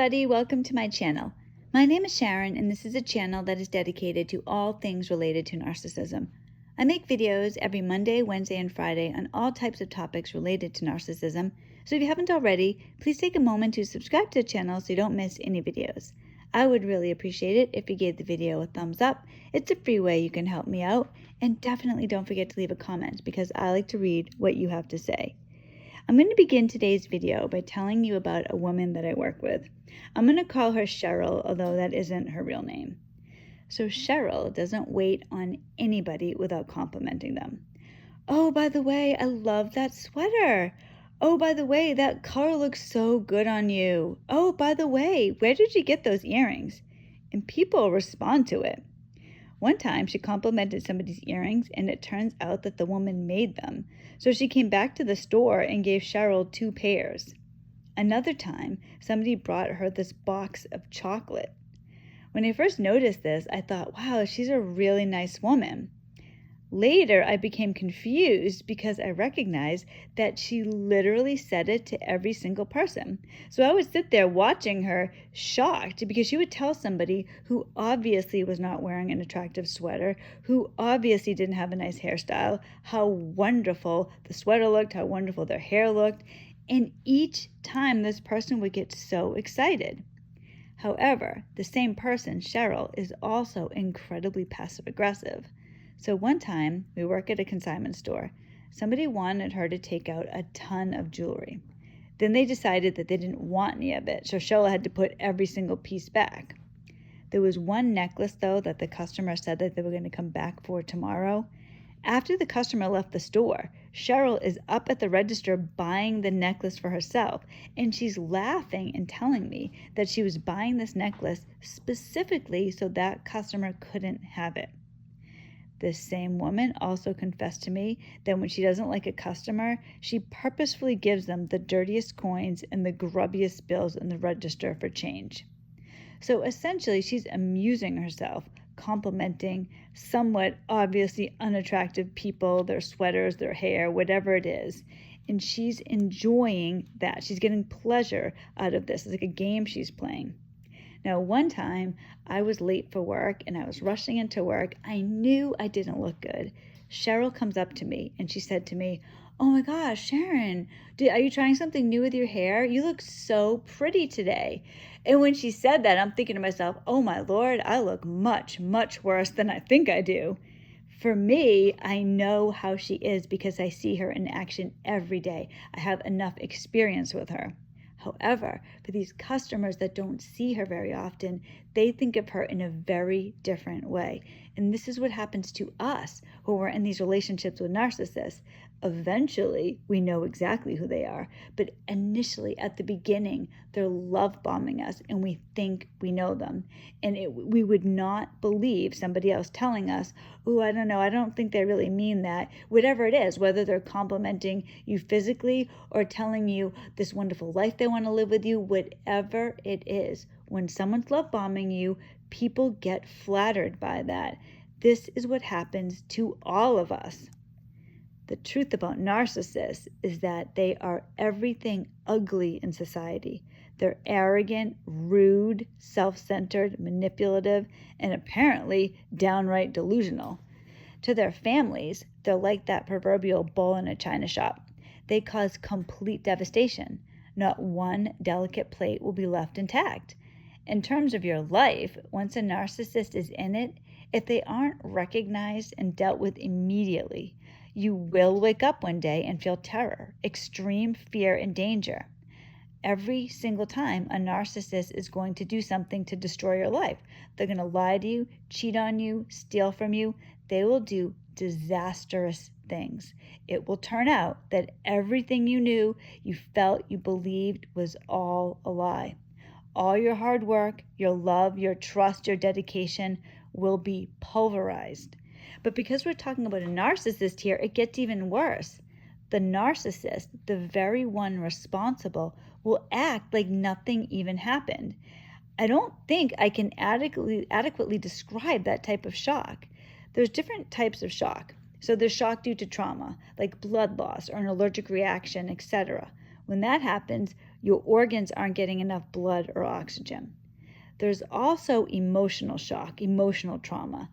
everybody, welcome to my channel. My name is Sharon and this is a channel that is dedicated to all things related to narcissism. I make videos every Monday, Wednesday, and Friday on all types of topics related to narcissism, so if you haven't already, please take a moment to subscribe to the channel so you don't miss any videos. I would really appreciate it if you gave the video a thumbs up. It's a free way you can help me out, and definitely don't forget to leave a comment because I like to read what you have to say. I'm going to begin today's video by telling you about a woman that I work with. I'm going to call her Cheryl, although that isn't her real name. So Cheryl doesn't wait on anybody without complimenting them. Oh, by the way, I love that sweater. Oh, by the way, that color looks so good on you. Oh, by the way, where did you get those earrings? And people respond to it. One time she complimented somebody's earrings and it turns out that the woman made them. So she came back to the store and gave Cheryl 2 pairs. Another time, somebody brought her this box of chocolate. When I first noticed this, I thought, wow, she's a really nice woman. Later, I became confused because I recognized that she literally said it to every single person. So I would sit there watching her, shocked, because she would tell somebody who obviously was not wearing an attractive sweater, who obviously didn't have a nice hairstyle, how wonderful the sweater looked, how wonderful their hair looked. And each time this person would get so excited. However, the same person, Cheryl, is also incredibly passive-aggressive. So one time, we work at a consignment store. Somebody wanted her to take out a ton of jewelry. Then they decided that they didn't want any of it, so Cheryl had to put every single piece back. There was one necklace, though, that the customer said that they were going to come back for tomorrow. After the customer left the store, Cheryl is up at the register buying the necklace for herself, and she's laughing and telling me that she was buying this necklace specifically so that customer couldn't have it. This same woman also confessed to me that when she doesn't like a customer, she purposefully gives them the dirtiest coins and the grubbiest bills in the register for change. So essentially, she's amusing herself, complimenting somewhat obviously unattractive people, their sweaters, their hair, whatever it is. And she's enjoying that. She's getting pleasure out of this. It's like a game she's playing. Now, one time I was late for work and I was rushing into work. I knew I didn't look good. Cheryl comes up to me and she said to me, "Oh my gosh, Sharon, are you trying something new with your hair? You look so pretty today." And when she said that, I'm thinking to myself, oh my Lord, I look much, much worse than I think I do. For me, I know how she is because I see her in action every day. I have enough experience with her. However, for these customers that don't see her very often, they think of her in a very different way. And this is what happens to us when we're in these relationships with narcissists. Eventually, we know exactly who they are. But initially, at the beginning, they're love bombing us and we think we know them. And we would not believe somebody else telling us, "Oh, I don't know, I don't think they really mean that." Whatever it is, whether they're complimenting you physically or telling you this wonderful life they want to live with you, whatever it is, when someone's love bombing you, people get flattered by that. This is what happens to all of us. The truth about narcissists is that they are everything ugly in society. They're arrogant, rude, self-centered, manipulative, and apparently downright delusional. To their families, they're like that proverbial bull in a china shop. They cause complete devastation. Not one delicate plate will be left intact. In terms of your life, once a narcissist is in it, if they aren't recognized and dealt with immediately, you will wake up one day and feel terror, extreme fear, and danger. Every single time a narcissist is going to do something to destroy your life. They're going to lie to you, cheat on you, steal from you. They will do disastrous things. It will turn out that everything you knew, you felt, you believed was all a lie. All your hard work, your love, your trust, your dedication will be pulverized. But because we're talking about a narcissist here, it gets even worse. The narcissist, the very one responsible, will act like nothing even happened. I don't think I can adequately describe that type of shock. There's different types of shock. So there's shock due to trauma, like blood loss or an allergic reaction, etc. When that happens, Your organs aren't getting enough blood or oxygen. There's also emotional shock, emotional trauma.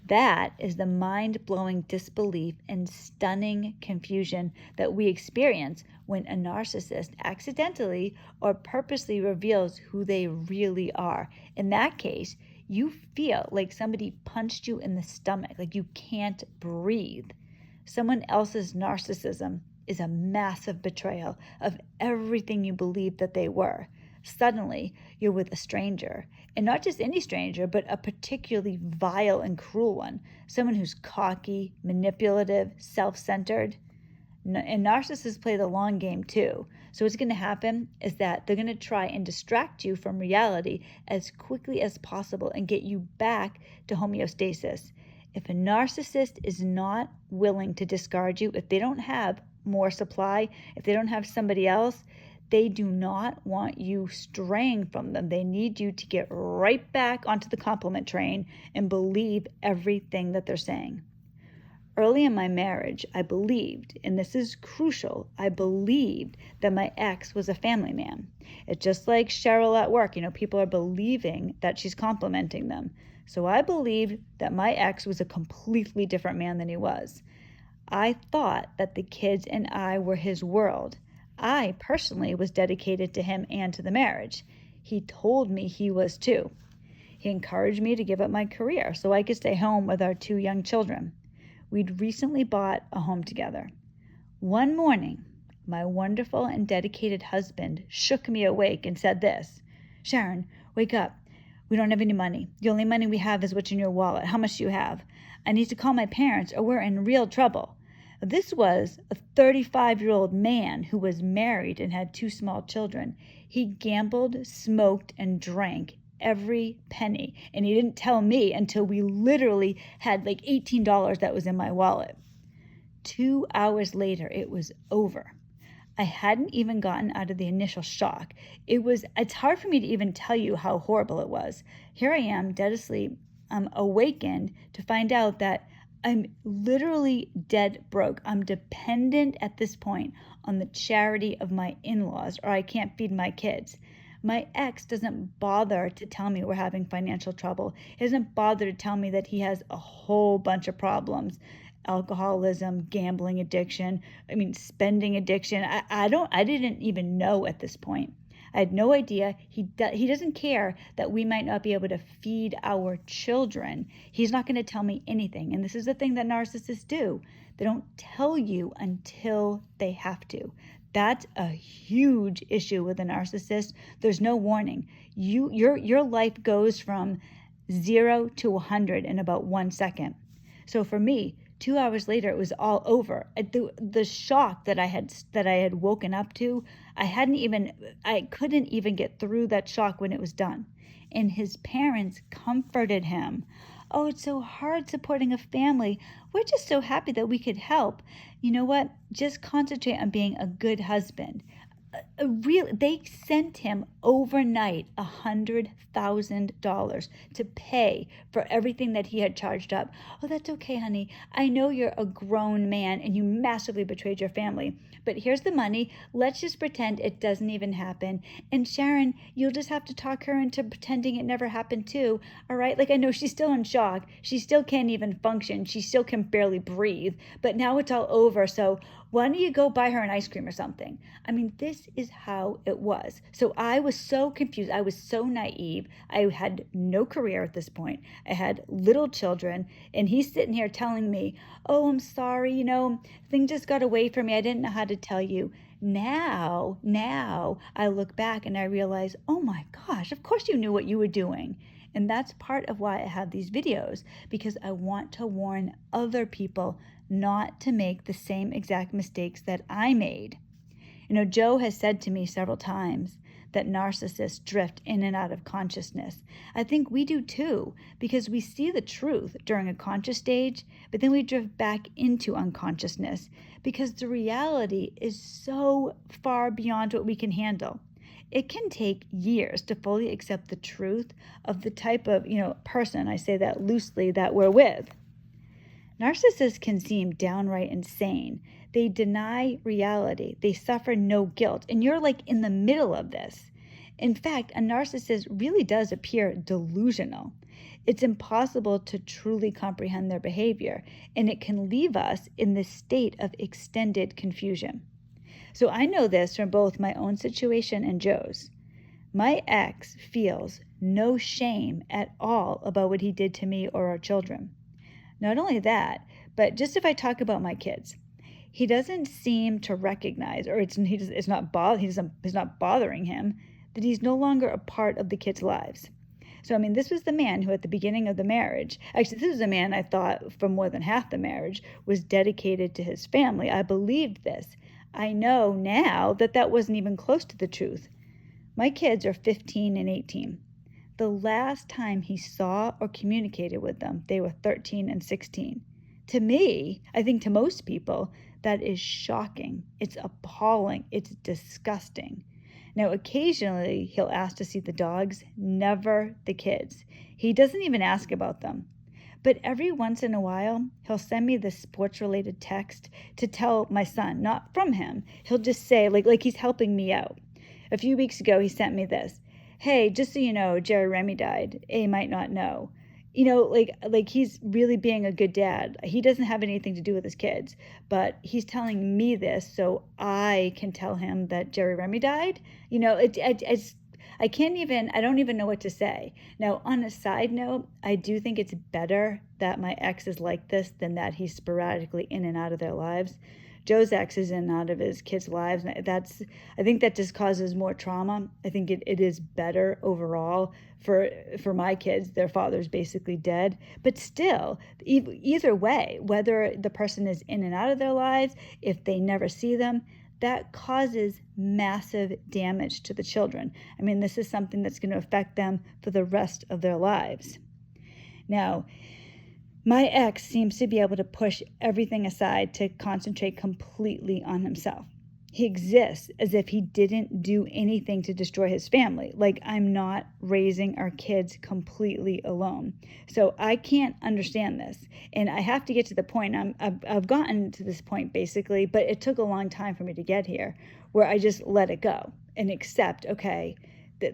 That is the mind-blowing disbelief and stunning confusion that we experience when a narcissist accidentally or purposely reveals who they really are. In that case, you feel like somebody punched you in the stomach, like you can't breathe. Someone else's narcissism is a massive betrayal of everything you believed that they were. Suddenly, you're with a stranger, and not just any stranger, but a particularly vile and cruel one, someone who's cocky, manipulative, self-centered. And narcissists play the long game too. So what's going to happen is that they're going to try and distract you from reality as quickly as possible and get you back to homeostasis. If a narcissist is not willing to discard you, if they don't have more supply, if they don't have somebody else, they do not want you straying from them. They need you to get right back onto the compliment train and believe everything that they're saying. Early in my marriage, I believed, and this is crucial, I believed that my ex was a family man. It's just like Cheryl at work. People are believing that she's complimenting them. So I believed that my ex was a completely different man than he was. I thought that the kids and I were his world. I personally was dedicated to him and to the marriage. He told me he was too. He encouraged me to give up my career so I could stay home with our 2 young children. We'd recently bought a home together. One morning, my wonderful and dedicated husband shook me awake and said this: "Sharon, wake up. We don't have any money. The only money we have is what's in your wallet. How much do you have? I need to call my parents or we're in real trouble." This was a 35-year-old man who was married and had 2 small children. He gambled, smoked, and drank every penny. And he didn't tell me until we literally had like $18 that was in my wallet. 2 hours later, it was over. I hadn't even gotten out of the initial shock. It's hard for me to even tell you how horrible it was. Here I am, dead asleep. I'm awakened to find out that I'm literally dead broke. I'm dependent at this point on the charity of my in-laws, or I can't feed my kids. My ex doesn't bother to tell me we're having financial trouble. He doesn't bother to tell me that he has a whole bunch of problems. Alcoholism, gambling addiction, spending addiction. I didn't even know at this point. I had no idea. He doesn't care that we might not be able to feed our children. He's not going to tell me anything. And this is the thing that narcissists do. They don't tell you until they have to. That's a huge issue with a narcissist. There's no warning. Your life goes from 0 to 100 in about 1 second. So for me, 2 hours later, it was all over. The shock that I had woken up to, I couldn't even get through that shock when it was done. And his parents comforted him. "Oh, it's so hard supporting a family. We're just so happy that we could help. You know what? Just concentrate on being a good husband." They sent him overnight $100,000 to pay for everything that he had charged up. "Oh, that's okay, honey. I know you're a grown man and you massively betrayed your family, but here's the money. Let's just pretend it doesn't even happen. And Sharon, you'll just have to talk her into pretending it never happened too. All right? I know she's still in shock. She still can't even function. She still can barely breathe, but now it's all over. So why don't you go buy her an ice cream or something?" This is how it was. So I was so confused. I was so naive. I had no career at this point. I had little children, and he's sitting here telling me, "Oh, I'm sorry, things just got away from me. I didn't know how to tell you." Now I look back and I realize, oh my gosh, of course you knew what you were doing. And that's part of why I have these videos, because I want to warn other people not to make the same exact mistakes that I made. Joe has said to me several times that narcissists drift in and out of consciousness. I think we do too, because we see the truth during a conscious stage, but then we drift back into unconsciousness because the reality is so far beyond what we can handle. It can take years to fully accept the truth of the type of, person, I say that loosely, that we're with. Narcissists can seem downright insane. They deny reality. They suffer no guilt. And you're like in the middle of this. In fact, a narcissist really does appear delusional. It's impossible to truly comprehend their behavior, and it can leave us in this state of extended confusion. So I know this from both my own situation and Joe's. My ex feels no shame at all about what he did to me or our children. Not only that, but just if I talk about my kids, he doesn't seem to recognize, or it's not bothering him that he's no longer a part of the kids' lives. So, I mean, this was the man who at the beginning of the marriage, actually, this was a man I thought for more than half the marriage was dedicated to his family. I believed this. I know now that that wasn't even close to the truth. My kids are 15 and 18. The last time he saw or communicated with them, they were 13 and 16. To me, I think to most people, that is shocking. It's appalling. It's disgusting. Now, occasionally he'll ask to see the dogs, never the kids. He doesn't even ask about them. But every once in a while, he'll send me this sports-related text to tell my son, not from him. He'll just say, like he's helping me out. A few weeks ago, he sent me this. Hey, just so you know, Jerry Remy died. A might not know. You know, like he's really being a good dad. He doesn't have anything to do with his kids, but he's telling me this so I can tell him that Jerry Remy died. You know, I don't even know what to say. Now, on a side note, I do think it's better that my ex is like this than that he's sporadically in and out of their lives. Joe's ex is in and out of his kids' lives. And I think that just causes more trauma. I think it is better overall for my kids. Their father's basically dead. But still, either way, whether the person is in and out of their lives, if they never see them, that causes massive damage to the children. I mean, this is something that's going to affect them for the rest of their lives. Now, my ex seems to be able to push everything aside to concentrate completely on himself. He exists as if he didn't do anything to destroy his family. Like, I'm not raising our kids completely alone. So I can't understand this. And I have to get to the point, I've gotten to this point basically, but it took a long time for me to get here, where I just let it go and accept, okay,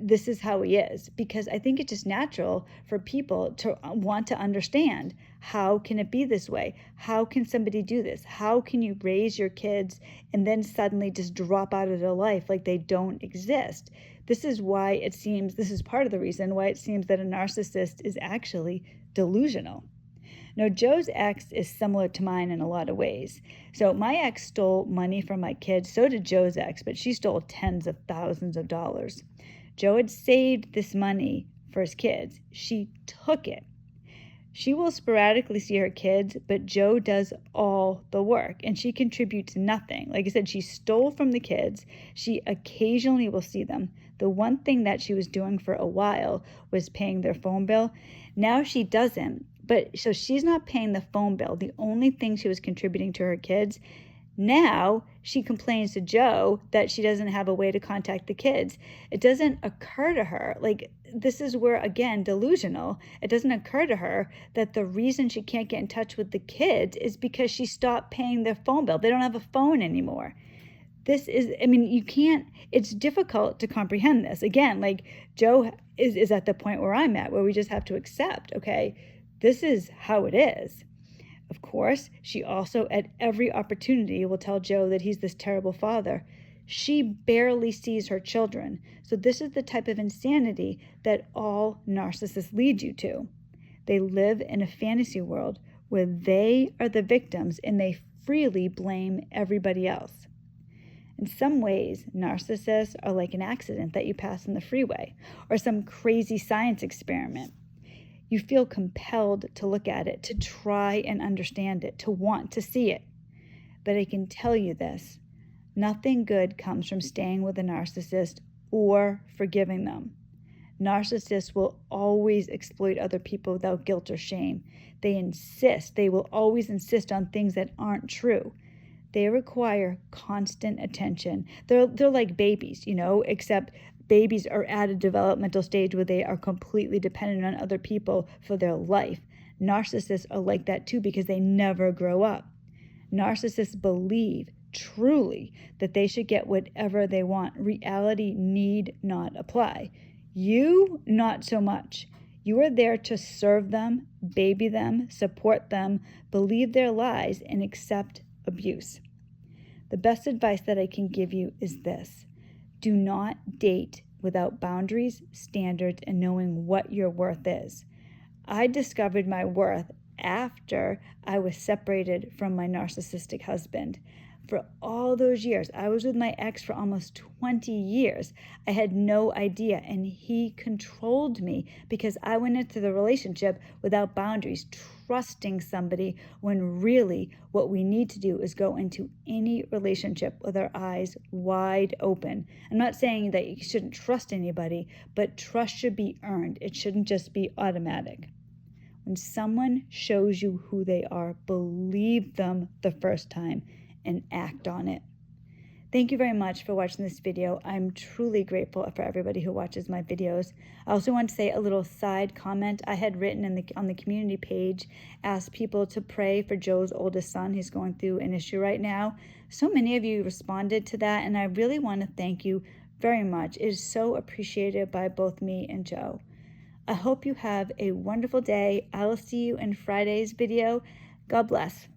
this is how he is, because I think it's just natural for people to want to understand, how can it be this way? How can somebody do this? How can you raise your kids and then suddenly just drop out of their life like they don't exist? This is part of the reason why it seems that a narcissist is actually delusional. Now, Joe's ex is similar to mine in a lot of ways. So my ex stole money from my kids, so did Joe's ex, but she stole tens of thousands of dollars. Joe had saved this money for his kids. She took it. She will sporadically see her kids, but Joe does all the work, and she contributes nothing. Like I said, she stole from the kids. She occasionally will see them. The one thing that she was doing for a while was paying their phone bill. Now she doesn't. But so she's not paying the phone bill. The only thing she was contributing to her kids. Now she complains to Joe that she doesn't have a way to contact the kids. It doesn't occur to her, like, this is where, again, delusional. It doesn't occur to her that the reason she can't get in touch with the kids is because she stopped paying their phone bill. They don't have a phone anymore. It's difficult to comprehend this. Again, like, Joe is at the point where I'm at, where we just have to accept, okay, this is how it is. Of course, she also at every opportunity will tell Joe that he's this terrible father. She barely sees her children. So this is the type of insanity that all narcissists lead you to. They live in a fantasy world where they are the victims and they freely blame everybody else. In some ways, narcissists are like an accident that you pass on the freeway or some crazy science experiment. You feel compelled to look at it, to try and understand it, to want to see it. But I can tell you this, nothing good comes from staying with a narcissist or forgiving them. Narcissists will always exploit other people without guilt or shame. They will always insist on things that aren't true. They require constant attention. They're like babies, except babies are at a developmental stage where they are completely dependent on other people for their life. Narcissists are like that too because they never grow up. Narcissists believe truly that they should get whatever they want. Reality need not apply. You, not so much. You are there to serve them, baby them, support them, believe their lies, and accept abuse. The best advice that I can give you is this: do not date without boundaries, standards, and knowing what your worth is. I discovered my worth after I was separated from my narcissistic husband. For all those years, I was with my ex for almost 20 years. I had no idea, and he controlled me because I went into the relationship without boundaries, trusting somebody, when really what we need to do is go into any relationship with our eyes wide open. I'm not saying that you shouldn't trust anybody, but trust should be earned. It shouldn't just be automatic. When someone shows you who they are, believe them the first time and act on it. Thank you very much for watching this video. I'm truly grateful for everybody who watches my videos. I also want to say a little side comment I had written on the community page, asked people to pray for Joe's oldest son. He's going through an issue right now. So many of you responded to that, and I really want to thank you very much. It is so appreciated by both me and Joe. I hope you have a wonderful day. I will see you in Friday's video. God bless.